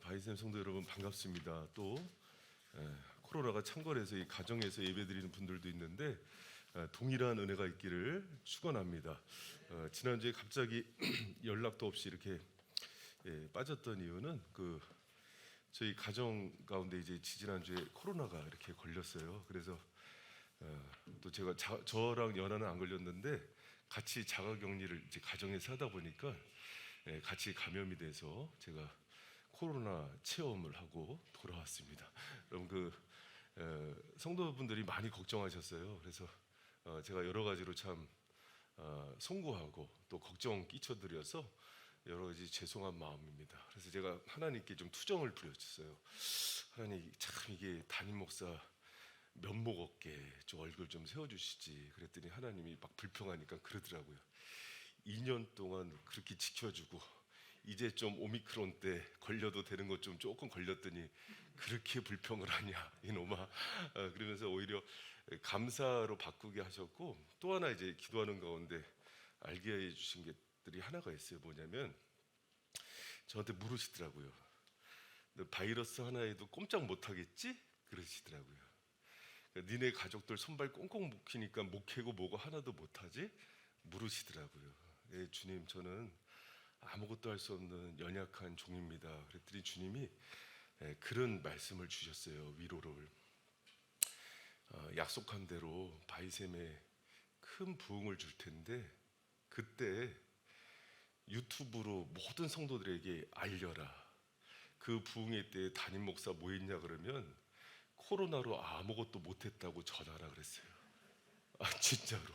바이샘 성도 여러분 반갑습니다. 또 코로나가 창궐해서 이 가정에서 예배드리는 분들도 있는데 동일한 은혜가 있기를 축원합니다. 지난주에 갑자기 연락도 없이 이렇게 빠졌던 이유는 저희 가정 가운데 이제 지난주에 코로나가 이렇게 걸렸어요. 그래서 또 제가 저랑 연하는 안 걸렸는데 같이 자가격리를 이제 가정에서 하다 보니까 같이 감염이 돼서 제가 코로나 체험을 하고 돌아왔습니다. 여러분 성도분들이 많이 걱정하셨어요. 그래서 제가 여러 가지로 참 송구하고 또 걱정 끼쳐드려서 여러 가지 죄송한 마음입니다. 그래서 제가 하나님께 좀 투정을 부렸어요. 하나님, 참 이게 담임 목사 면목 없게 좀 얼굴 좀 세워주시지. 그랬더니 하나님이 막 불평하니까 그러더라고요. 2년 동안 그렇게 지켜주고 이제 좀 오미크론 때 걸려도 되는 것 좀 조금 걸렸더니 그렇게 불평을 하냐 이놈아. 그러면서 오히려 감사로 바꾸게 하셨고, 또 하나 이제 기도하는 가운데 알게 해주신 것들이 하나가 있어요. 뭐냐면 저한테 물으시더라고요. 너 바이러스 하나에도 꼼짝 못하겠지? 그러시더라고요. 니네 가족들 손발 꽁꽁 묶이니까 목회고 뭐고 하나도 못하지? 물으시더라고요. 네, 주님, 저는 아무것도 할 수 없는 연약한 종입니다. 그랬더니 주님이 그런 말씀을 주셨어요. 위로를. 약속한 대로 바이샘에 큰 부흥을 줄 텐데 그때 유튜브로 모든 성도들에게 알려라. 그 부흥회 때 담임 목사 뭐 했냐 그러면 코로나로 아무것도 못했다고 전하라 그랬어요. 진짜로.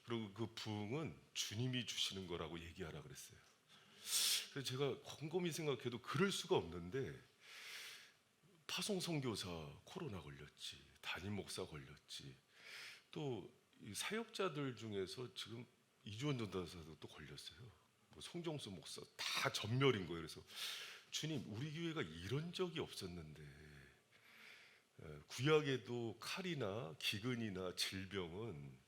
그리고 그 부흥은 주님이 주시는 거라고 얘기하라 그랬어요. 그래서 제가 곰곰이 생각해도 그럴 수가 없는데, 파송 선교사 코로나 걸렸지, 담임 목사 걸렸지, 또 이 사역자들 중에서 지금 이주원 전도사도 또 걸렸어요. 뭐 송정수 목사 다 전멸인 거예요. 그래서 주님, 우리 교회가 이런 적이 없었는데 구약에도 칼이나 기근이나 질병은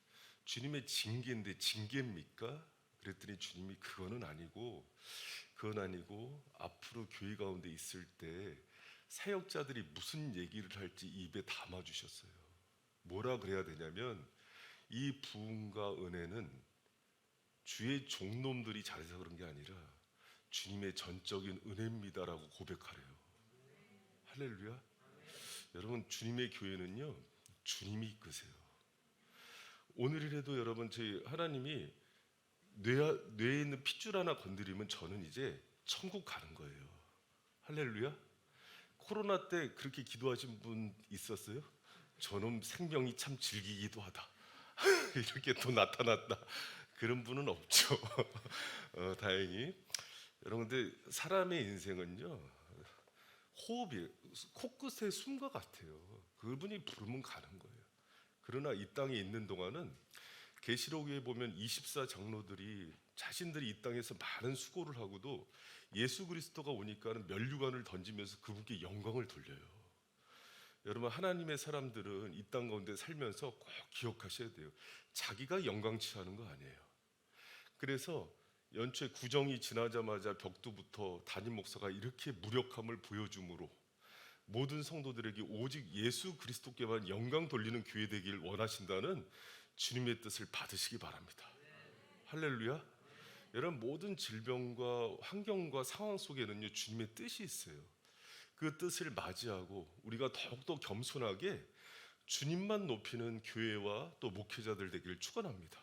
주님의 징계인데 징계입니까? 그랬더니 주님이 그건 아니고 앞으로 교회 가운데 있을 때 사역자들이 무슨 얘기를 할지 입에 담아주셨어요. 뭐라 그래야 되냐면 이 부흥과 은혜는 주의 종놈들이 잘해서 그런 게 아니라 주님의 전적인 은혜입니다라고 고백하래요. 할렐루야. 여러분, 주님의 교회는요, 주님이 이끄세요. 오늘이라도 여러분, 저희 하나님이 뇌에 있는 핏줄 하나 건드리면 저는 이제 천국 가는 거예요. 할렐루야. 코로나 때 그렇게 기도하신 분 있었어요? 저놈 생명이 참 즐기기도 하다. 이렇게 또 나타났다. 그런 분은 없죠. 다행히. 여러분, 근데 사람의 인생은요, 호흡이 코끝의 숨과 같아요. 그분이 부르면 가는 거예요. 그러나 이 땅에 있는 동안은 계시록에 보면 24장로들이 자신들이 이 땅에서 많은 수고를 하고도 예수 그리스도가 오니까는 면류관을 던지면서 그분께 영광을 돌려요. 여러분, 하나님의 사람들은 이 땅 가운데 살면서 꼭 기억하셔야 돼요. 자기가 영광치 하는 거 아니에요. 그래서 연초에 구정이 지나자마자 벽두부터 담임 목사가 이렇게 무력함을 보여줌으로 모든 성도들에게 오직 예수 그리스도께만 영광 돌리는 교회 되길 원하신다는 주님의 뜻을 받으시기 바랍니다. 할렐루야. 여러분, 모든 질병과 환경과 상황 속에는요, 주님의 뜻이 있어요. 그 뜻을 맞이하고 우리가 더욱더 겸손하게 주님만 높이는 교회와 또 목회자들 되기를 축원합니다.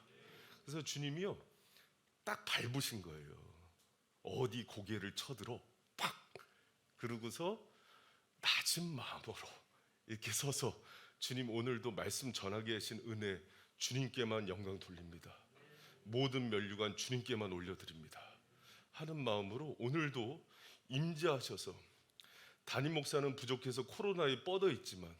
그래서 주님이요, 딱 밟으신 거예요. 어디 고개를 쳐들어 팍, 그러고서 낮은 마음으로 이렇게 서서 주님, 오늘도 말씀 전하게 하신 은혜 주님께만 영광 돌립니다. 모든 면류관 주님께만 올려드립니다 하는 마음으로 오늘도 임재하셔서, 담임 목사는 부족해서 코로나에 뻗어 있지만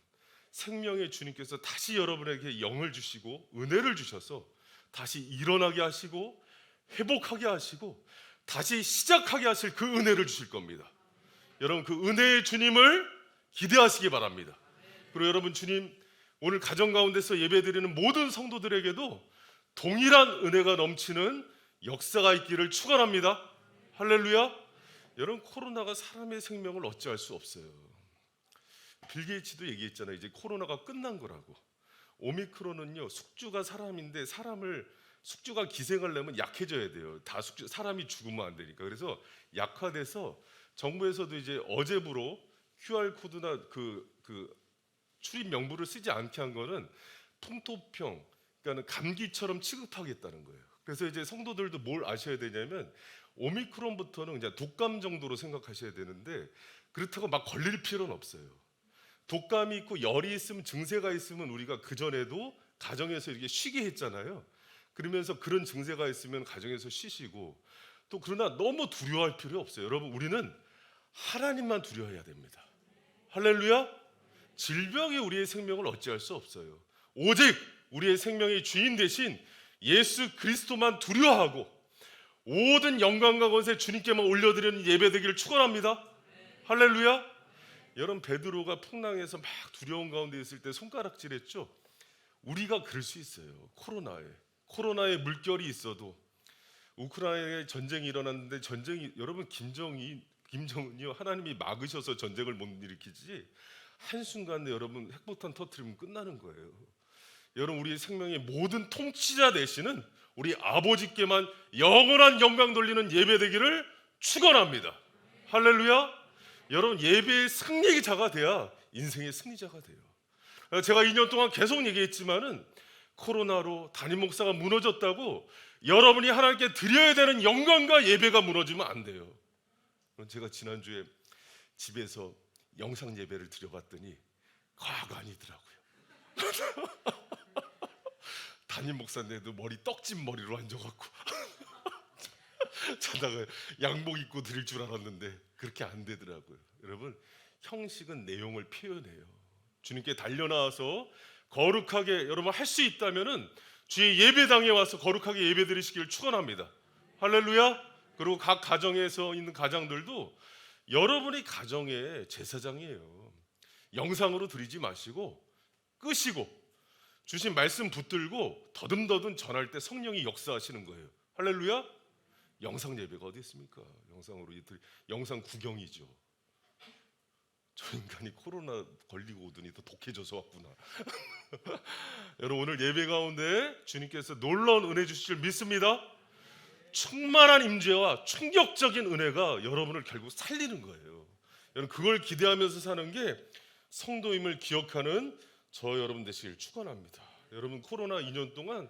생명의 주님께서 다시 여러분에게 영을 주시고 은혜를 주셔서 다시 일어나게 하시고 회복하게 하시고 다시 시작하게 하실 그 은혜를 주실 겁니다. 여러분, 그 은혜의 주님을 기대하시기 바랍니다. 그리고 여러분, 주님 오늘 가정 가운데서 예배드리는 모든 성도들에게도 동일한 은혜가 넘치는 역사가 있기를 축원합니다. 할렐루야. 여러분, 코로나가 사람의 생명을 어찌할 수 없어요. 빌 게이츠도 얘기했잖아요. 이제 코로나가 끝난 거라고. 오미크론은요, 숙주가 사람인데 숙주가 기생하려면 약해져야 돼요. 다 사람이 죽으면 안 되니까. 그래서 약화돼서 정부에서도 이제 어제부로 QR 코드나 그 출입 명부를 쓰지 않게 한 거는 풍토병, 그러니까 감기처럼 취급하겠다는 거예요. 그래서 이제 성도들도 뭘 아셔야 되냐면 오미크론부터는 그냥 독감 정도로 생각하셔야 되는데, 그렇다고 막 걸릴 필요는 없어요. 독감이 있고 열이 있으면, 증세가 있으면 우리가 그 전에도 가정에서 이렇게 쉬게 했잖아요. 그러면서 그런 증세가 있으면 가정에서 쉬시고, 또 그러나 너무 두려워할 필요 없어요. 여러분, 우리는 하나님만 두려워해야 됩니다. 할렐루야. 질병이 우리의 생명을 어찌할 수 없어요. 오직 우리의 생명의 주인 대신 예수 그리스도만 두려워하고 모든 영광과 권세 주님께만 올려드리는 예배되기를 축원합니다. 할렐루야. 여러분, 베드로가 풍랑에서 막 두려운 가운데 있을 때 손가락질했죠. 우리가 그럴 수 있어요. 코로나에 물결이 있어도, 우크라이나에 전쟁이 일어났는데 여러분, 김정은이요, 하나님이 막으셔서 전쟁을 못 일으키지, 한순간에 여러분 핵폭탄 터뜨리면 끝나는 거예요. 여러분, 우리의 생명의 모든 통치자 되시는 우리 아버지께만 영원한 영광 돌리는 예배되기를 축원합니다. 할렐루야. 여러분, 예배의 승리자가 돼야 인생의 승리자가 돼요. 제가 2년 동안 계속 얘기했지만은 코로나로 담임 목사가 무너졌다고 여러분이 하나님께 드려야 되는 영광과 예배가 무너지면 안 돼요. 제가 지난주에 집에서 영상 예배를 드려봤더니 과거 아니더라고요. 담임 목사인데도 머리 떡진 머리로 앉아갖고 자다가 양복 입고 드릴 줄 알았는데 그렇게 안 되더라고요. 여러분, 형식은 내용을 표현해요. 주님께 달려나와서 거룩하게 여러분 할 수 있다면은 주의 예배당에 와서 거룩하게 예배 드리시길 축원합니다. 할렐루야. 그리고 각 가정에서 있는 가장들도 여러분이 가정의 제사장이에요. 영상으로 드리지 마시고 끄시고 주신 말씀 붙들고 더듬더듬 전할 때 성령이 역사하시는 거예요. 할렐루야. 영상 예배가 어디 있습니까? 영상 구경이죠. 저 인간이 코로나 걸리고 오더니 더 독해져서 왔구나. 여러분, 오늘 예배 가운데 주님께서 놀라운 은혜 주실 줄 믿습니다. 충만한 임재와 충격적인 은혜가 여러분을 결국 살리는 거예요. 여러분, 그걸 기대하면서 사는 게 성도임을 기억하는 저 여러분 되시길 축원합니다. 여러분, 코로나 2년 동안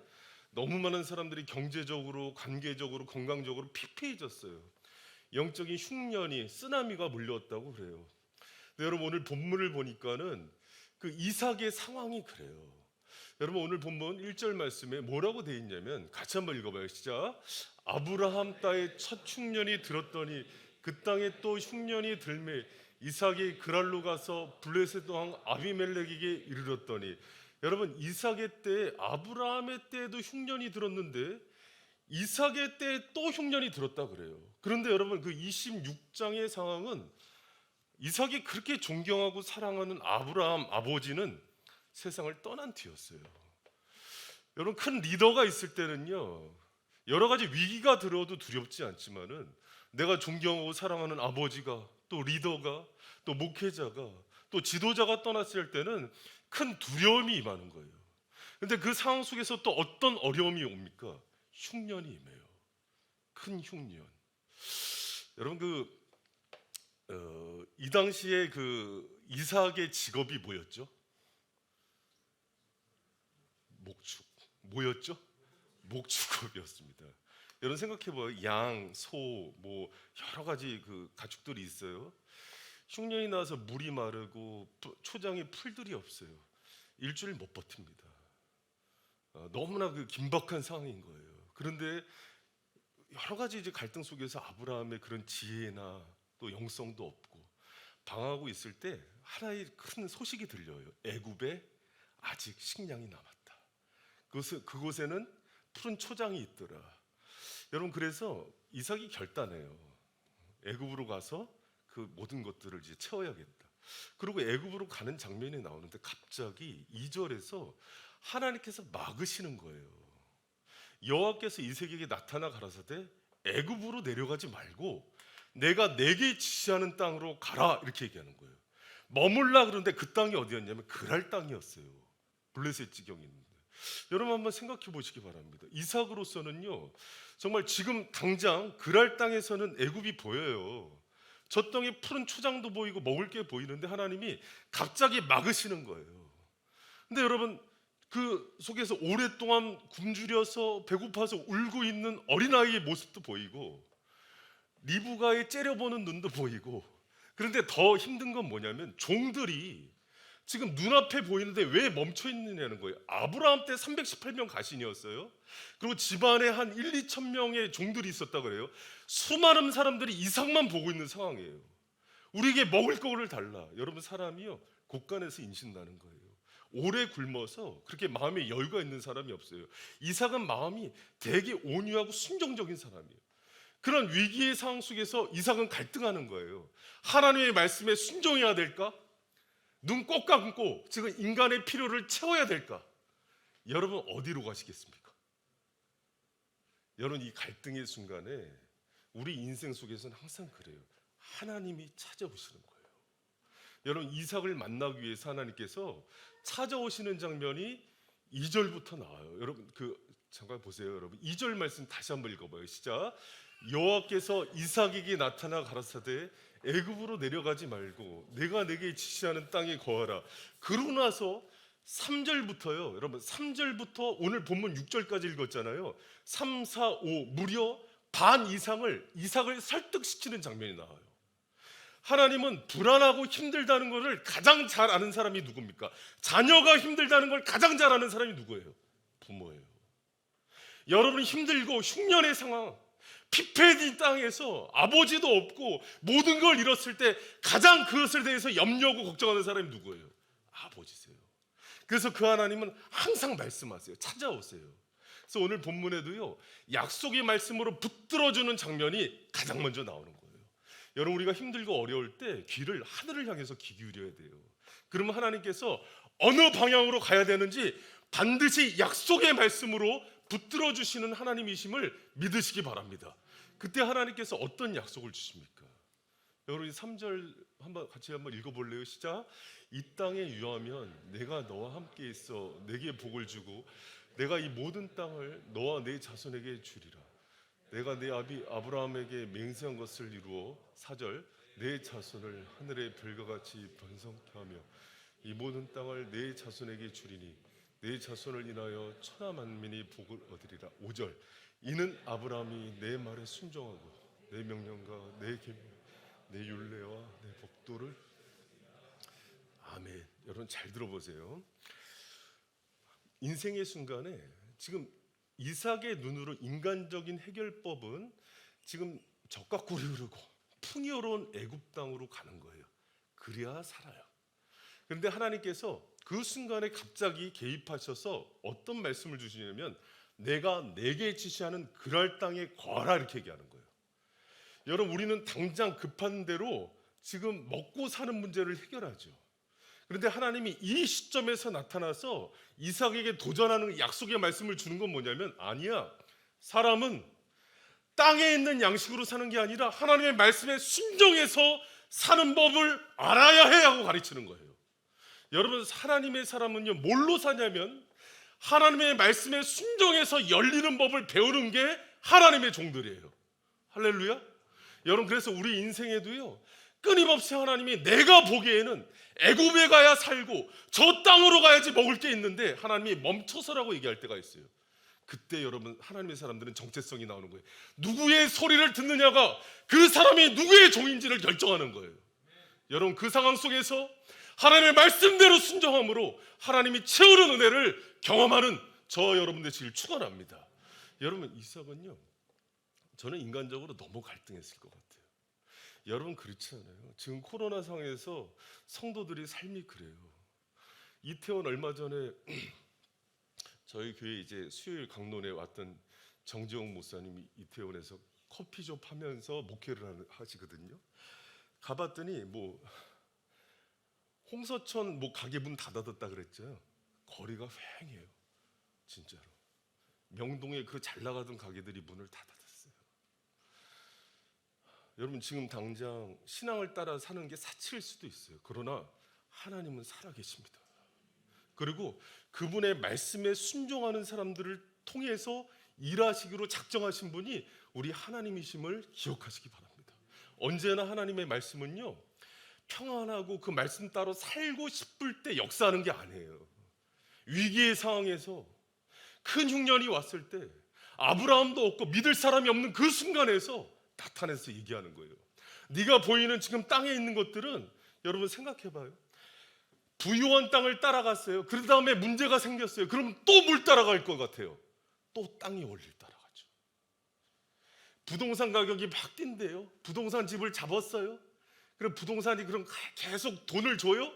너무 많은 사람들이 경제적으로, 관계적으로, 건강적으로 피폐해졌어요. 영적인 흉년이, 쓰나미가 몰려왔다고 그래요. 근데 여러분, 오늘 본문을 보니까는 그 이삭의 상황이 그래요. 여러분, 오늘 본문 1절 말씀에 뭐라고 돼 있냐면, 같이 한번 읽어봐요. 시작. 아브라함 땅에 첫 흉년이 들었더니 그 땅에 또 흉년이 들매 이삭이 그랄로 가서 블레셋 왕 아비멜렉에게 이르렀더니, 여러분, 이삭의 때, 아브라함의 때에도 흉년이 들었는데 이삭의 때에 또 흉년이 들었다 그래요. 그런데 여러분, 그 26장의 상황은 이삭이 그렇게 존경하고 사랑하는 아브라함 아버지는 세상을 떠난 뒤였어요. 여러분, 큰 리더가 있을 때는요, 여러 가지 위기가 들어도 두렵지 않지만은 내가 존경하고 사랑하는 아버지가, 또 리더가, 또 목회자가, 또 지도자가 떠났을 때는 큰 두려움이 임하는 거예요. 근데 그 상황 속에서 또 어떤 어려움이 옵니까? 흉년이 임해요. 큰 흉년. 여러분, 이 당시에 그 이삭의 직업이 뭐였죠? 목축. 뭐였죠? 목축업이었습니다. 여러분, 생각해봐요. 양, 소, 뭐 여러 가지 그 가축들이 있어요. 흉년이 나서 물이 마르고 초장에 풀들이 없어요. 일주일 못 버팁니다. 너무나 그 긴박한 상황인 거예요. 그런데 여러 가지 이제 갈등 속에서 아브라함의 그런 지혜나 또 영성도 없고 방황하고 있을 때 하나의 큰 소식이 들려요. 애굽에 아직 식량이 남았다. 그곳에는 푸른 초장이 있더라. 여러분, 그래서 이삭이 결단해요. 애굽으로 가서 그 모든 것들을 이제 채워야겠다. 그리고 애굽으로 가는 장면이 나오는데 갑자기 2절에서 하나님께서 막으시는 거예요. 여호와께서 이삭에게 나타나 가라사대 애굽으로 내려가지 말고 내가 내게 지시하는 땅으로 가라 이렇게 얘기하는 거예요. 머물라 그러는데 그 땅이 어디였냐면 그랄 땅이었어요. 블레셋 지경이 있는데 여러분 한번 생각해 보시기 바랍니다. 이삭으로서는요 정말 지금 당장 그랄 땅에서는 애굽이 보여요. 저 땅에 푸른 초장도 보이고 먹을 게 보이는데 하나님이 갑자기 막으시는 거예요. 근데 여러분 그 속에서 오랫동안 굶주려서 배고파서 울고 있는 어린아이의 모습도 보이고 리브가의 째려보는 눈도 보이고, 그런데 더 힘든 건 뭐냐면 종들이 지금 눈앞에 보이는데 왜 멈춰 있느냐는 거예요. 아브라함 때 318명 가신이었어요. 그리고 집안에 한 1, 2천 명의 종들이 있었다 그래요. 수많은 사람들이 이삭만 보고 있는 상황이에요. 우리에게 먹을 거를 달라. 여러분 사람이요 곳간에서 인신나는 거예요. 오래 굶어서 그렇게 마음에 여유가 있는 사람이 없어요. 이삭은 마음이 되게 온유하고 순종적인 사람이에요. 그런 위기의 상황 속에서 이삭은 갈등하는 거예요. 하나님의 말씀에 순종해야 될까? 눈 꼭 감고 지금 인간의 필요를 채워야 될까? 여러분 어디로 가시겠습니까? 여러분 이 갈등의 순간에 우리 인생 속에서는 항상 그래요. 하나님이 찾아오시는 거예요. 여러분 이삭을 만나기 위해서 하나님께서 찾아오시는 장면이 2절부터 나와요. 여러분 잠깐 보세요. 여러분 2절 말씀 다시 한번 읽어봐요. 시작. 여호와께서 이삭에게 나타나 가라사대 애굽으로 내려가지 말고 내가 내게 지시하는 땅에 거하라. 그러고 나서 3절부터요. 여러분 3절부터 오늘 본문 6절까지 읽었잖아요. 3, 4, 5 무려 반 이상을 이삭을 설득시키는 장면이 나와요. 하나님은 불안하고 힘들다는 것을 가장 잘 아는 사람이 누굽니까? 자녀가 힘들다는 걸 가장 잘 아는 사람이 누구예요? 부모예요. 여러분이 힘들고 흉년의 상황, 피폐해진 땅에서 아버지도 없고 모든 걸 잃었을 때 가장 그것에 대해서 염려하고 걱정하는 사람이 누구예요? 아버지세요. 그래서 그 하나님은 항상 말씀하세요. 찾아오세요. 그래서 오늘 본문에도요 약속의 말씀으로 붙들어주는 장면이 가장 먼저 나오는 거예요. 여러분 우리가 힘들고 어려울 때 귀를 하늘을 향해서 귀 기울여야 돼요. 그러면 하나님께서 어느 방향으로 가야 되는지 반드시 약속의 말씀으로 붙들어 주시는 하나님이심을 믿으시기 바랍니다. 그때 하나님께서 어떤 약속을 주십니까? 여러분 3절 같이 한번 읽어볼래요? 시작. 이 땅에 유하면 내가 너와 함께 있어 내게 복을 주고 내가 이 모든 땅을 너와 내 자손에게 주리라. 내가 내 아비 아브라함에게 맹세한 것을 이루어 4절 내 자손을 하늘의 별과 같이 번성케 하며 이 모든 땅을 내 자손에게 주리니 내 자손을 인하여 천하 만민이 복을 얻으리라. 5절 이는 아브라함이 내 말에 순종하고 내 명령과 내 계명 내 율례와 내 법도를 아멘. 여러분 잘 들어보세요. 인생의 순간에 지금 이삭의 눈으로 인간적인 해결법은 지금 적과 꿀이 흐르고 풍요로운 애굽 땅으로 가는 거예요. 그래야 살아요. 그런데 하나님께서 그 순간에 갑자기 개입하셔서 어떤 말씀을 주시냐면 내가 내게 지시하는 그랄 땅에 거하라 이렇게 얘기하는 거예요. 여러분 우리는 당장 급한 대로 지금 먹고 사는 문제를 해결하죠. 그런데 하나님이 이 시점에서 나타나서 이삭에게 도전하는 약속의 말씀을 주는 건 뭐냐면 아니야. 사람은 땅에 있는 양식으로 사는 게 아니라 하나님의 말씀에 순종해서 사는 법을 알아야 해 하고 가르치는 거예요. 여러분 하나님의 사람은요 뭘로 사냐면 하나님의 말씀에 순종해서 열리는 법을 배우는 게 하나님의 종들이에요. 할렐루야. 여러분 그래서 우리 인생에도요 끊임없이 하나님이 내가 보기에는 애굽에 가야 살고 저 땅으로 가야지 먹을 게 있는데 하나님이 멈춰서라고 얘기할 때가 있어요. 그때 여러분 하나님의 사람들은 정체성이 나오는 거예요. 누구의 소리를 듣느냐가 그 사람이 누구의 종인지를 결정하는 거예요. 여러분 그 상황 속에서 하나님의 말씀대로 순종함으로 하나님이 채우는 은혜를 경험하는 저 여러분 되시길 축원합니다. 여러분 이삭은요 저는 인간적으로 너무 갈등했을 것 같아요. 여러분 그렇지 않아요? 지금 코로나 상황에서 성도들이 삶이 그래요. 이태원 얼마 전에 저희 교회 이제 수요일 강론에 왔던 정지영 목사님이 이태원에서 커피숍 하면서 목회를 하시거든요. 가봤더니 뭐 홍서천 뭐 가게 문 닫아뒀다 그랬죠. 거리가 휑해요. 진짜로. 명동에 그 잘 나가던 가게들이 문을 다 닫았어요. 여러분 지금 당장 신앙을 따라 사는 게 사치일 수도 있어요. 그러나 하나님은 살아계십니다. 그리고 그분의 말씀에 순종하는 사람들을 통해서 일하시기로 작정하신 분이 우리 하나님이심을 기억하시기 바랍니다. 언제나 하나님의 말씀은요, 평안하고 그 말씀 따로 살고 싶을 때 역사하는 게 아니에요. 위기의 상황에서 큰 흉년이 왔을 때 아브라함도 없고 믿을 사람이 없는 그 순간에서 나타내서 얘기하는 거예요. 네가 보이는 지금 땅에 있는 것들은, 여러분 생각해봐요. 부유한 땅을 따라갔어요. 그 다음에 문제가 생겼어요. 그럼 또 뭘 따라갈 것 같아요? 또 땅이 원리를 따라가죠. 부동산 가격이 막 뛴대요. 부동산 집을 잡았어요. 그럼 부동산이 그럼 계속 돈을 줘요?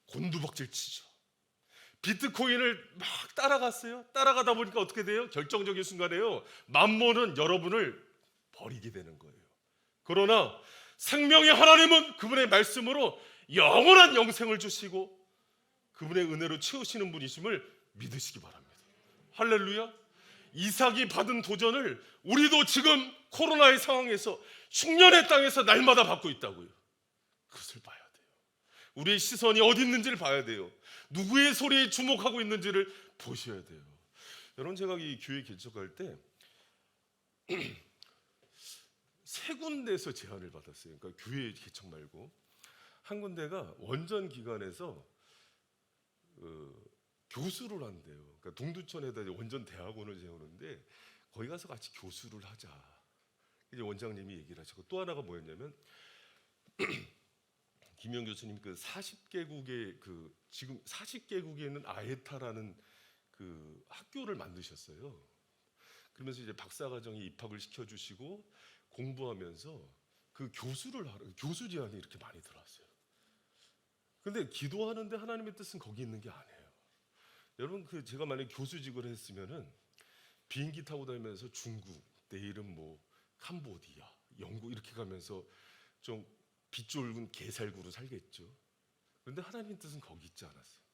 곤두박질 치죠. 비트코인을 막 따라갔어요. 따라가다 보니까 어떻게 돼요? 결정적인 순간에요, mammon은 여러분을 버리게 되는 거예요. 그러나 생명의 하나님은 그분의 말씀으로 영원한 영생을 주시고 그분의 은혜로 채우시는 분이심을 믿으시기 바랍니다. 할렐루야. 이삭이 받은 도전을 우리도 지금 코로나의 상황에서 흉년의 땅에서 날마다 받고 있다고요. 그것을 봐야 돼요. 우리의 시선이 어디 있는지를 봐야 돼요. 누구의 소리에 주목하고 있는지를 보셔야 돼요. 여러분, 제가 이 교회 개척할 때 세 군데에서 제안을 받았어요. 그러니까 교회 개척 말고 한 군데가 원전 기관에서 교수를 한대요. 그러니까 동두천에다 원전 대학원을 세우는데 거기 가서 같이 교수를 하자. 이제 원장님이 얘기를 하시고, 또 하나가 뭐였냐면 김영 교수님 그 40개국의 지금 40개국에 있는 아에타라는 그 학교를 만드셨어요. 그러면서 이제 박사과정에 입학을 시켜주시고 공부하면서 그 교수를 하러, 교수 제안이 이렇게 많이 들어왔어요. 근데 기도하는데 하나님의 뜻은 거기 있는 게 아니에요. 여러분, 제가 만약에 교수직을 했으면은 비행기 타고 다니면서 중국, 내일은 뭐 캄보디아, 영국 이렇게 가면서 좀 빗졸은 개살구로 살겠죠. 그런데 하나님의 뜻은 거기 있지 않았어요.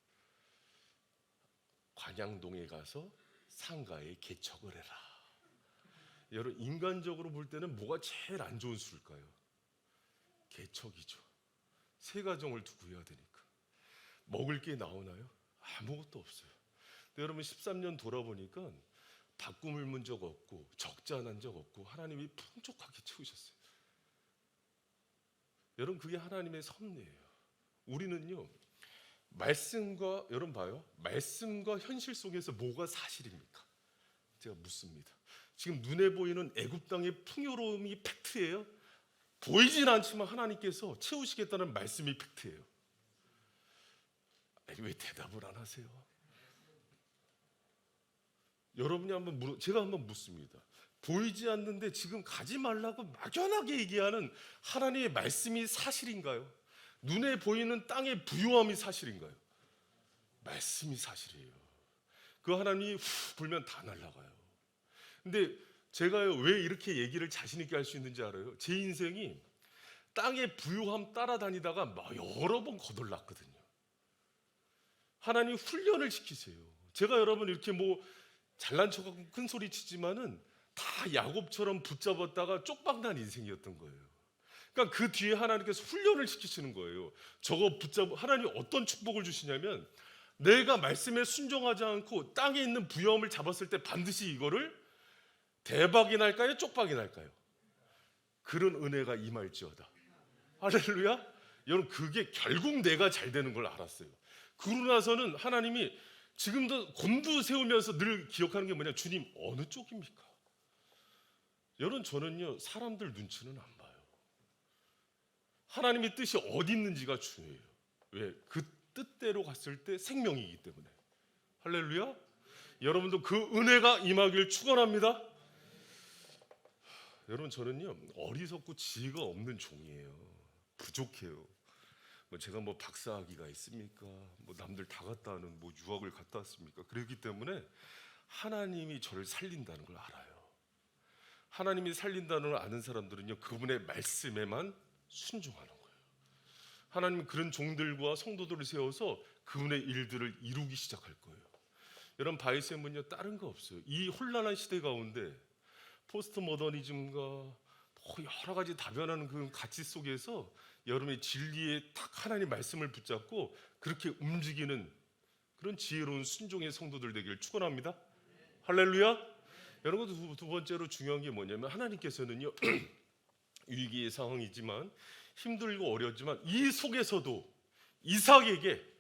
관양동에 가서 상가에 개척을 해라. 여러분, 인간적으로 볼 때는 뭐가 제일 안 좋은 수일까요? 개척이죠. 세 가정을 두고 해야 되니까. 먹을 게 나오나요? 아무것도 없어요. 근데 여러분, 13년 돌아보니까 바꿈을 문 적 없고 적자 난 적 없고 하나님이 풍족하게 채우셨어요. 여러분, 그게 하나님의 섭리예요. 우리는요, 말씀과, 여러분 봐요, 말씀과 현실 속에서 뭐가 사실입니까? 제가 묻습니다. 지금 눈에 보이는 애굽 땅의 풍요로움이 팩트예요? 보이진 않지만 하나님께서 채우시겠다는 말씀이 팩트예요. 아니, 왜 대답을 안 하세요? 여러분이 제가 한번 묻습니다. 보이지 않는데 지금 가지 말라고 막연하게 얘기하는 하나님의 말씀이 사실인가요? 눈에 보이는 땅의 부유함이 사실인가요? 말씀이 사실이에요. 그 하나님이 후 불면 다 날아가요. 근데 제가요, 왜 이렇게 얘기를 자신 있게 할 수 있는지 알아요? 제 인생이 땅의 부유함 따라다니다가 막 여러 번 거덜났거든요. 하나님 훈련을 시키세요. 제가 여러분 이렇게 뭐 잘난 척하고 큰 소리 치지만은 다 야곱처럼 붙잡았다가 쪽박난 인생이었던 거예요. 그러니까 그 뒤에 하나님께서 훈련을 시키시는 거예요. 저거 하나님이 어떤 축복을 주시냐면, 내가 말씀에 순종하지 않고 땅에 있는 부여함을 잡았을 때 반드시 이거를 대박이 날까요? 쪽박이 날까요? 그런 은혜가 임할지어다. 할렐루야. 여러분, 그게 결국 내가 잘 되는 걸 알았어요. 그러고 나서는 하나님이 지금도 곤두 세우면서 늘 기억하는 게 뭐냐, 주님 어느 쪽입니까? 여러분, 저는요, 사람들 눈치는 안 봐요. 하나님의 뜻이 어디 있는지가 중요해요. 왜? 그 뜻대로 갔을 때 생명이기 때문에. 할렐루야. 여러분도 그 은혜가 임하길 축원합니다. 여러분, 저는요, 어리석고 지혜가 없는 종이에요. 부족해요. 제가 뭐 박사학위가 있습니까? 뭐 남들 다 갔다 하는 뭐 유학을 갔다 왔습니까? 그렇기 때문에 하나님이 저를 살린다는 걸 알아요. 하나님이 살린다는 걸 아는 사람들은요, 그분의 말씀에만 순종하는 거예요. 하나님은 그런 종들과 성도들을 세워서 그분의 일들을 이루기 시작할 거예요. 여러분, 바이셈은요, 다른 거 없어요. 이 혼란한 시대 가운데 포스트 모더니즘과 여러 가지 다변하는 그 가치 속에서 여러분의 진리에 딱 하나님 말씀을 붙잡고 그렇게 움직이는 그런 지혜로운 순종의 성도들 되기를 축원합니다. 할렐루야. 여러분, 두 번째로 중요한 게 뭐냐면 하나님께서는요 위기의 상황이지만 힘들고 어렵지만 이 속에서도 이삭에게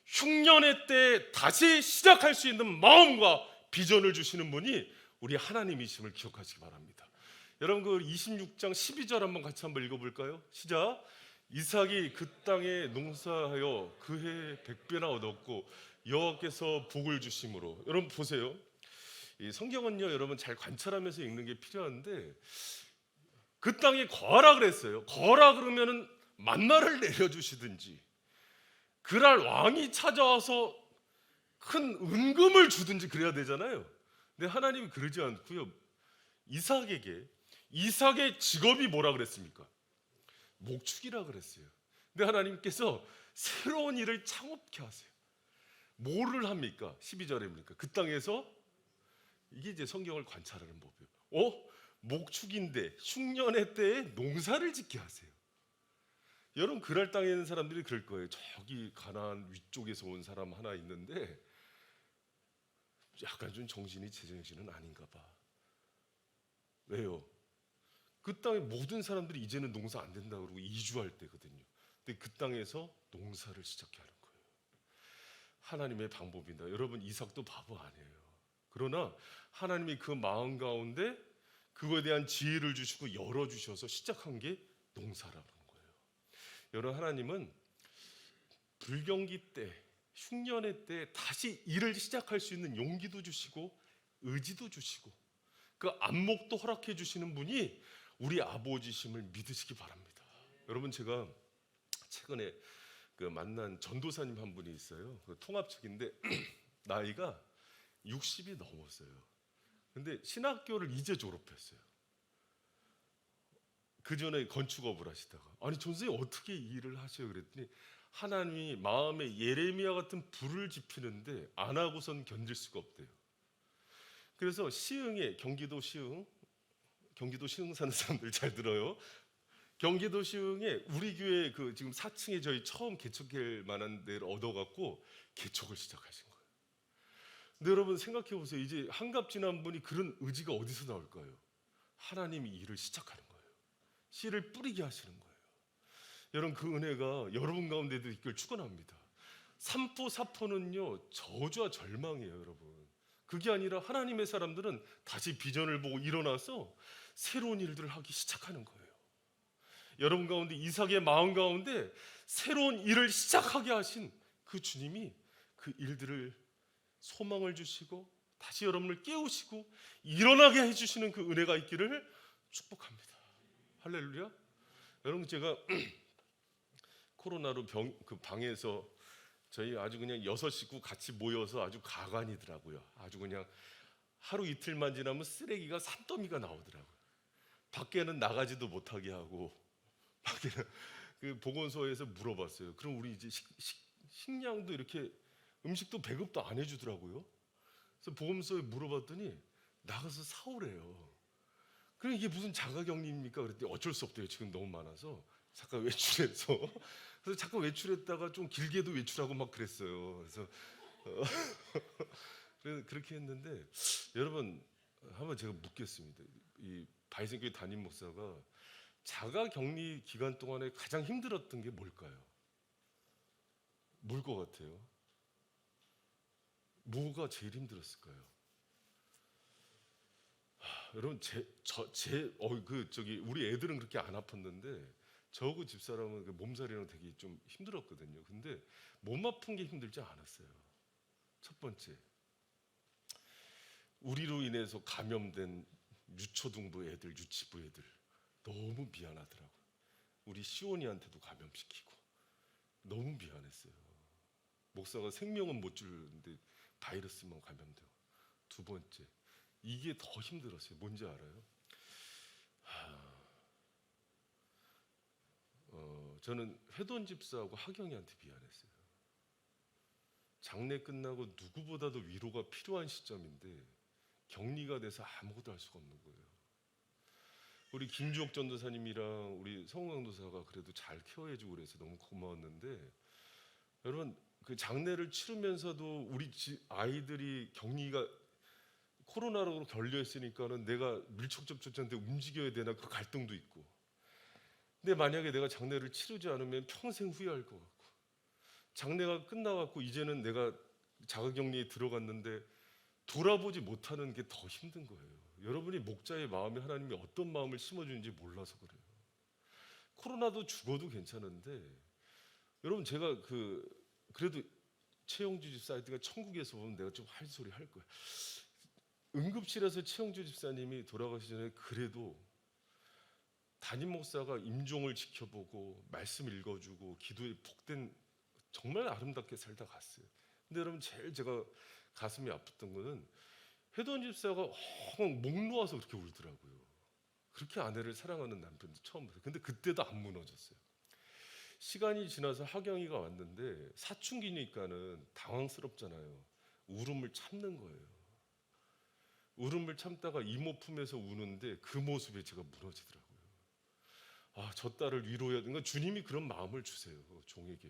흉년의 때에 다시 시작할 수 있는 마음과 비전을 주시는 분이 우리 하나님이심을 기억하시기 바랍니다. 여러분, 그 26장 12절 한번 읽어볼까요? 시작. 이삭이 그 땅에 농사하여 그 해에 100배나 얻었고 여호와께서 복을 주심으로. 여러분 보세요. 이 성경은요 여러분 잘 관찰하면서 읽는 게 필요한데, 그 땅에 거하라 그랬어요. 거하라 그러면은 만나를 내려주시든지, 그날 왕이 찾아와서 큰 은금을 주든지 그래야 되잖아요. 근데 하나님이 그러지 않고요, 이삭의 직업이 뭐라 그랬습니까? 목축이라 그랬어요. 근데 하나님께서 새로운 일을 창업케 하세요. 뭐를 합니까? 12절입니까? 그 땅에서, 이게 이제 성경을 관찰하는 법이에요. 목축인데 흉년의 때에 농사를 짓게 하세요. 여러분, 그랄 땅에 있는 사람들이 그럴 거예요. 저기 가나안 위쪽에서 온 사람 하나 있는데 약간 좀 정신이 제정신은 아닌가 봐. 왜요? 그 땅의 모든 사람들이 이제는 농사 안 된다 그러고 이주할 때거든요. 근데 그 땅에서 농사를 시작해 하는 거예요. 하나님의 방법입니다. 여러분, 이삭도 바보 아니에요. 그러나 하나님이 그 마음 가운데 그거에 대한 지혜를 주시고 열어주셔서 시작한 게 농사라는 거예요. 여러분, 하나님은 불경기 때, 흉년의 때 다시 일을 시작할 수 있는 용기도 주시고 의지도 주시고 그 안목도 허락해 주시는 분이 우리 아버지심을 믿으시기 바랍니다. 여러분, 제가 최근에 그 만난 전도사님 한 분이 있어요. 그 통합측인데 나이가 60이 넘었어요. 근데 신학교를 이제 졸업했어요. 그 전에 건축업을 하시다가, 아니 전선생님 어떻게 이 일을 하셔요? 그랬더니 하나님이 마음에 예레미야 같은 불을 지피는데 안 하고선 견딜 수가 없대요. 그래서 시흥에, 경기도 시흥 사는 사람들 잘 들어요. 경기도 시흥에 우리 교회 그 지금 4층에 저희 처음 개척할 만한 데를 얻어갖고 개척을 시작하신 거예요. 근데 여러분 생각해 보세요. 이제 한갑 지난 분이 그런 의지가 어디서 나올까요? 하나님이 일을 시작하는 거예요. 씨를 뿌리게 하시는 거예요. 여러분, 그 은혜가 여러분 가운데도 있길 축원합니다. 삼포 사포는요 저주와 절망이에요. 여러분, 그게 아니라 하나님의 사람들은 다시 비전을 보고 일어나서 새로운 일들을 하기 시작하는 거예요. 여러분 가운데 이삭의 마음 가운데 새로운 일을 시작하게 하신 그 주님이 그 일들을 소망을 주시고 다시 여러분을 깨우시고 일어나게 해주시는 그 은혜가 있기를 축복합니다. 할렐루야. 여러분, 제가 코로나로 그 방에서 저희 아주 그냥 6식구 같이 모여서 아주 가관이더라고요. 아주 그냥 하루 이틀만 지나면 쓰레기가 산더미가 나오더라고요. 밖에는 나가지도 못하게 하고, 밖에는 그 보건소에서 물어봤어요. 그럼 우리 이제 식량도 이렇게 음식도 배급도 안 해주더라고요. 그래서 보건소에 물어봤더니 나가서 사오래요. 그럼 이게 무슨 자가격리입니까? 그랬더니 어쩔 수 없대요. 지금 너무 많아서 잠깐 외출해서. 그래서 잠깐 외출했다가 좀 길게도 외출하고 막 그랬어요. 그래서 그렇게 했는데, 여러분 한번 제가 묻겠습니다. 이 바이생교회 담임 목사가 자가격리 기간 동안에 가장 힘들었던 게 뭘까요? 뭘 것 같아요? 뭐가 제일 힘들었을까요? 여러분, 우리 애들은 그렇게 안 아팠는데 저하고 집사람은 그 몸살이랑 되게 좀 힘들었거든요. 근데 몸 아픈 게 힘들지 않았어요. 첫 번째, 우리로 인해서 감염된 유초등부 애들, 유치부 애들 너무 미안하더라고요. 우리 시온이한테도 감염시키고 너무 미안했어요. 목사가 생명은 못 주는데 바이러스만 감염되고. 두 번째, 이게 더 힘들었어요. 뭔지 알아요? 저는 회돈 집사하고 하경이한테 미안했어요. 장례 끝나고 누구보다도 위로가 필요한 시점인데 격리가 돼서 아무것도 할 수가 없는 거예요. 우리 김주옥 전도사님이랑 우리 성강도사가 그래도 잘 케어해주고 그래서 너무 고마웠는데, 여러분 그 장례를 치르면서도 우리 아이들이 격리가 코로나로 걸려 있으니까는 내가 밀접 접촉자인데 움직여야 되나 그 갈등도 있고, 근데 만약에 내가 장례를 치르지 않으면 평생 후회할 것 같고, 장례가 끝나갖고 이제는 내가 자가격리에 들어갔는데 돌아보지 못하는 게 더 힘든 거예요. 여러분이 목자의 마음에 하나님이 어떤 마음을 심어주는지 몰라서 그래요. 코로나도 죽어도 괜찮은데, 여러분 제가 그래도 최영주 집사님가 천국에서 보면 내가 좀 할 소리 할 거야. 응급실에서 최영주 집사님이 돌아가시 전에 그래도 담임 목사가 임종을 지켜보고 말씀 읽어주고 기도에 복된, 정말 아름답게 살다 갔어요. 근데 여러분 제일 제가 가슴이 아팠던 거는 회돈 집사가 목 놓아서 그렇게 울더라고요. 그렇게 아내를 사랑하는 남편도 처음 봤어요. 근데 그때도 안 무너졌어요. 시간이 지나서 하경이가 왔는데 사춘기니까는 당황스럽잖아요. 울음을 참는 거예요. 울음을 참다가 이모 품에서 우는데 그 모습에 제가 무너지더라고요. 아, 저 딸을 위로해야 되는 건 주님이 그런 마음을 주세요. 종에게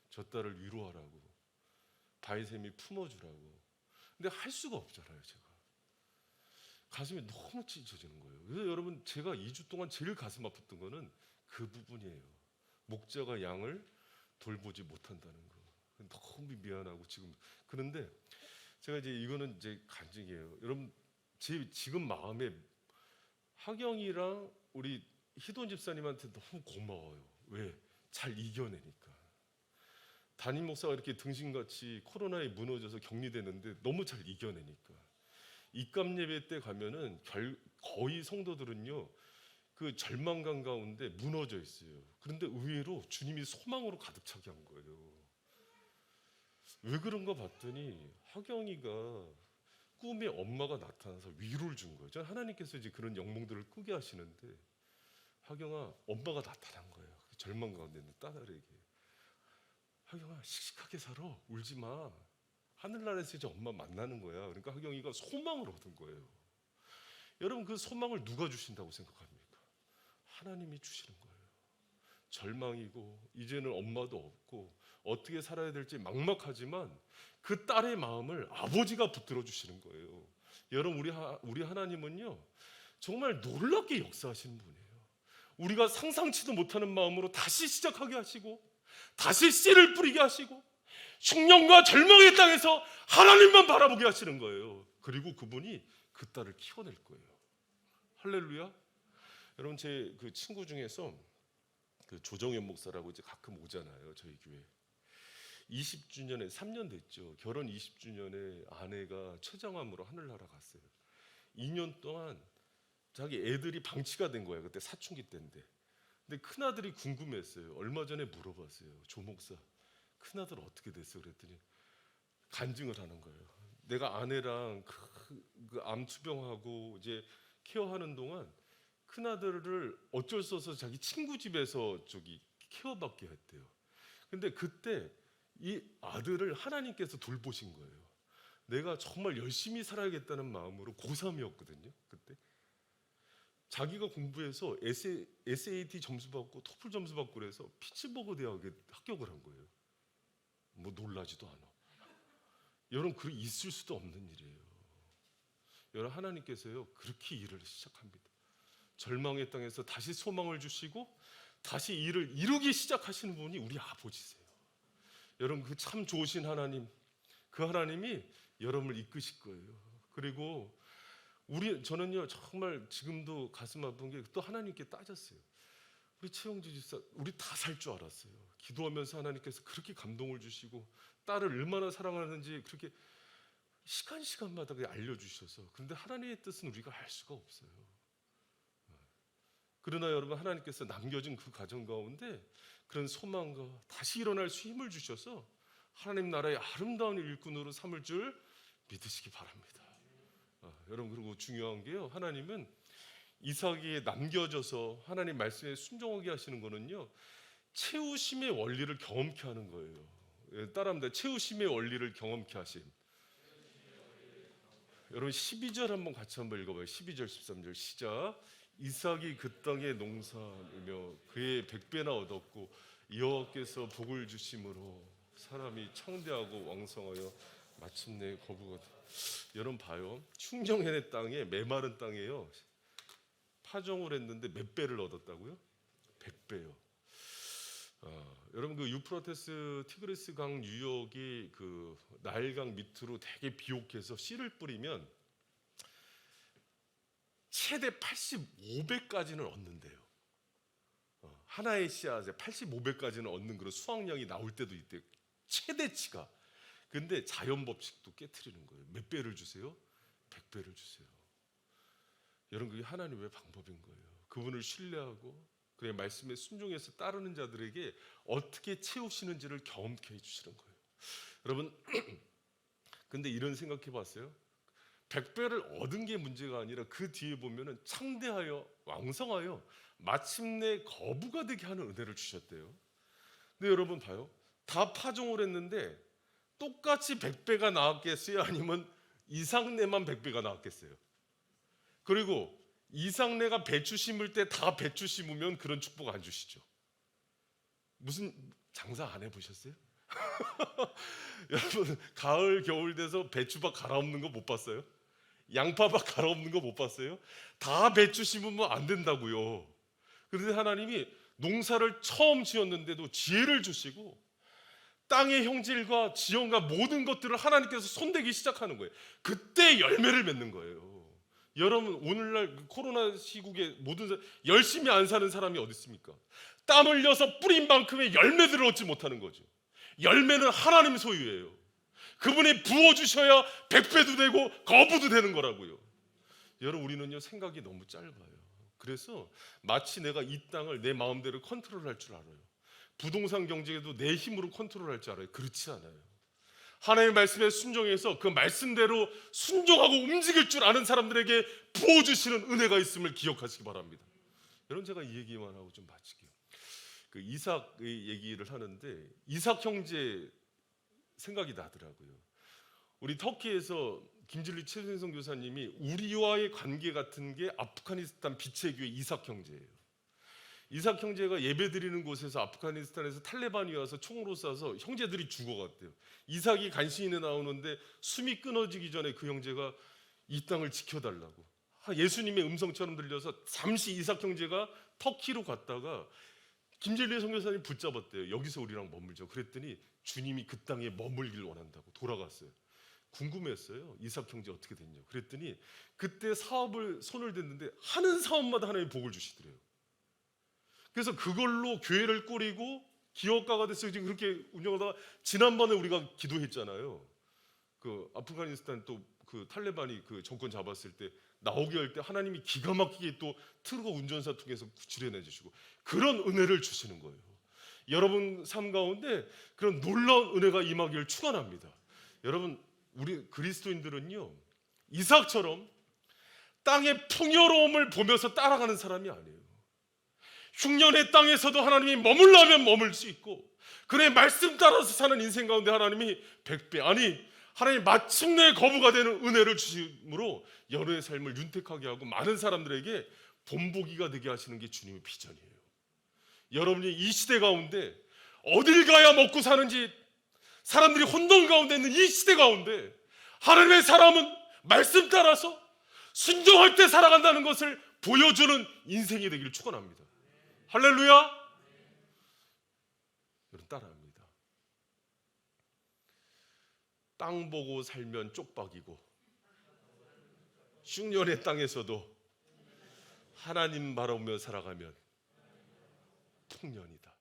저 딸을 위로하라고, 바이셈이 품어주라고. 근데 할 수가 없잖아요. 제가 가슴이 너무 찢어지는 거예요. 그래서 여러분 제가 2주 동안 제일 가슴 아팠던 거는 그 부분이에요. 목자가 양을 돌보지 못한다는 거. 너무 미안하고 지금. 그런데 제가 이제 이거는 이제 간증이에요. 여러분 제 지금 마음에 하경이랑 우리 희돈 집사님한테 너무 고마워요. 왜? 잘 이겨내니까. 담임 목사가 이렇게 등신같이 코로나에 무너져서 격리되는데 너무 잘 이겨내니까. 입감 예배 때 가면은 거의 성도들은요 그 절망감 가운데 무너져 있어요. 그런데 의외로 주님이 소망으로 가득 차게 한 거예요. 왜 그런가 봤더니 하경이가 꿈에 엄마가 나타나서 위로를 준 거예요. 저는 하나님께서 이제 그런 영몽들을 꾸게 하시는데, 하경아, 엄마가 나타난 거예요. 절망 가운데 있는 딸에게. 하경아, 씩씩하게 살아, 울지 마. 하늘나라에서 이제 엄마 만나는 거야. 그러니까 하경이가 소망을 얻은 거예요. 여러분 그 소망을 누가 주신다고 생각합니까? 하나님이 주시는 거예요. 절망이고 이제는 엄마도 없고 어떻게 살아야 될지 막막하지만 그 딸의 마음을 아버지가 붙들어 주시는 거예요. 여러분 우리 하나님은요 정말 놀랍게 역사하시는 분이에요. 우리가 상상치도 못하는 마음으로 다시 시작하게 하시고 다시 씨를 뿌리게 하시고 흉년과 절망의 땅에서 하나님만 바라보게 하시는 거예요. 그리고 그분이 그 딸을 키워낼 거예요. 할렐루야. 여러분 제 그 친구 중에서 그 조정현 목사라고 이제 가끔 오잖아요. 저희 교회 20주년에 3년 됐죠. 결혼 20주년에 아내가 췌장암으로 하늘나라 갔어요. 2년 동안 자기 애들이 방치가 된 거예요. 그때 사춘기 때인데. 근데 큰아들이 궁금했어요. 얼마 전에 물어봤어요. 조 목사, 큰아들 어떻게 됐어? 그랬더니 간증을 하는 거예요. 내가 아내랑 그 암 투병하고 이제 케어하는 동안 큰아들을 어쩔 수 없어서 자기 친구 집에서 저기 케어받게 했대요. 근데 그때 이 아들을 하나님께서 돌보신 거예요. 내가 정말 열심히 살아야겠다는 마음으로 고3이었거든요. 그때 자기가 공부해서 SAT 점수 받고 토플 점수 받고 그래서 피츠버그 대학에 합격을 한 거예요. 뭐 놀라지도 않아. 여러분 그 있을 수도 없는 일이에요. 여러분 하나님께서요 그렇게 일을 시작합니다. 절망의 땅에서 다시 소망을 주시고 다시 일을 이루기 시작하시는 분이 우리 아버지세요. 여러분 그 참 좋으신 하나님, 그 하나님이 여러분을 이끄실 거예요. 그리고 저는요 정말 지금도 가슴 아픈 게 또 하나님께 따졌어요. 우리 최영주 집사 우리 다 살 줄 알았어요. 기도하면서 하나님께서 그렇게 감동을 주시고 딸을 얼마나 사랑하는지 그렇게 시간마다 알려주셔서, 근데 하나님의 뜻은 우리가 알 수가 없어요. 그러나 여러분 하나님께서 남겨진 그 가정 가운데 그런 소망과 다시 일어날 수 힘을 주셔서 하나님 나라의 아름다운 일꾼으로 삼을 줄 믿으시기 바랍니다. 여러분 그리고 중요한 게요, 하나님은 이삭에게 남겨져서 하나님 말씀에 순종하게 하시는 거는요 채우심의 원리를 경험케 하는 거예요. 따라합니다. 채우심의 원리를 경험케 하심. 여러분 12절 한번 같이 한번 읽어봐요. 12절 13절 시작. 이삭이 그 땅에 농사하며 그의 100배나 얻었고 여호와께서 복을 주심으로 사람이 창대하고 왕성하여 마침내 거부가 되. 여러분 봐요. 흉정현의 땅에 메마른 땅에요. 파종을 했는데 몇 배를 얻었다고요? 100배요. 여러분 그 유프라테스 티그리스 강 유역이 그 나일강 밑으로 되게 비옥해서 씨를 뿌리면 최대 85배까지는 얻는데요. 하나의 씨앗에 85배까지는 얻는 그런 수확량이 나올 때도 있대요. 최대치가. 근데 자연 법칙도 깨트리는 거예요. 몇 배를 주세요? 100배를 주세요. 여러분 그게 하나님의 방법인 거예요. 그분을 신뢰하고 그의 말씀에 순종해서 따르는 자들에게 어떻게 채우시는지를 경험케 해주시는 거예요. 여러분 근데 이런 생각해 봤어요? 100배를 얻은 게 문제가 아니라 그 뒤에 보면은 창대하여 왕성하여 마침내 거부가 되게 하는 은혜를 주셨대요. 근데 여러분 봐요. 다 파종을 했는데 똑같이 100배가 나왔겠어요? 아니면 이삭내만 100배가 나왔겠어요? 그리고 이삭내가 배추 심을 때 다 배추 심으면 그런 축복 안 주시죠. 무슨 장사 안 해보셨어요? 여러분 가을 겨울 돼서 배추밭 갈아엎는 거 못 봤어요? 양파밭 갈아엎는 거 못 봤어요? 다 배추 심으면 안 된다고요. 그런데 하나님이 농사를 처음 지었는데도 지혜를 주시고 땅의 형질과 지형과 모든 것들을 하나님께서 손대기 시작하는 거예요. 그때 열매를 맺는 거예요. 여러분 오늘날 코로나 시국에 모든 열심히 안 사는 사람이 어디 있습니까? 땀 흘려서 뿌린 만큼의 열매들을 얻지 못하는 거죠. 열매는 하나님 소유예요. 그분이 부어주셔야 100배도 되고 거부도 되는 거라고요. 여러분 우리는요 생각이 너무 짧아요. 그래서 마치 내가 이 땅을 내 마음대로 컨트롤할 줄 알아요. 부동산 경제도 내 힘으로 컨트롤할 줄 알아요. 그렇지 않아요. 하나님의 말씀에 순종해서 그 말씀대로 순종하고 움직일 줄 아는 사람들에게 부어주시는 은혜가 있음을 기억하시기 바랍니다. 여러분 제가 이 얘기만 하고 좀 마칠게요. 그 이삭의 얘기를 하는데 이삭 형제 생각이 나더라고요. 우리 터키에서 김진리 최순성 교사님이 우리와의 관계 같은 게 아프가니스탄 빛의 교회 이삭 형제예요. 이삭 형제가 예배드리는 곳에서 아프가니스탄에서 탈레반이 와서 총으로 쏴서 형제들이 죽어갔대요. 이삭이 간신히 나오는데 숨이 끊어지기 전에 그 형제가 이 땅을 지켜달라고 예수님의 음성처럼 들려서 잠시 이삭 형제가 터키로 갔다가 김진리 선교사님 붙잡았대요. 여기서 우리랑 머물자. 그랬더니 주님이 그 땅에 머물길 원한다고 돌아갔어요. 궁금했어요. 이삭 형제 어떻게 됐냐. 그랬더니 그때 사업을 손을 댔는데 하는 사업마다 하나님이 복을 주시더래요. 그래서 그걸로 교회를 꾸리고 기업가가 됐어요. 지금 그렇게 운영하다가 지난번에 우리가 기도했잖아요. 그 아프가니스탄 또 그 탈레반이 그 정권 잡았을 때 나오게 할 때 하나님이 기가 막히게 또 트럭 운전사 통해서 구출해내 주시고 그런 은혜를 주시는 거예요. 여러분 삶 가운데 그런 놀라운 은혜가 임하기를 축원합니다. 여러분 우리 그리스도인들은요 이삭처럼 땅의 풍요로움을 보면서 따라가는 사람이 아니에요. 흉년의 땅에서도 하나님이 머물라면 머물 수 있고 그의 말씀 따라서 사는 인생 가운데 하나님이 100배 아니 하나님 마침내 거부가 되는 은혜를 주심으로 여러의 삶을 윤택하게 하고 많은 사람들에게 본보기가 되게 하시는 게 주님의 비전이에요. 여러분이 이 시대 가운데 어딜 가야 먹고 사는지 사람들이 혼돈 가운데 있는 이 시대 가운데 하나님의 사람은 말씀 따라서 순종할 때 살아간다는 것을 보여주는 인생이 되기를 축원합니다. 할렐루야. 여러분 따라합니다. 땅 보고 살면 쪽박이고 흉년의 땅에서도 하나님 바라보며 살아가면 풍년이다.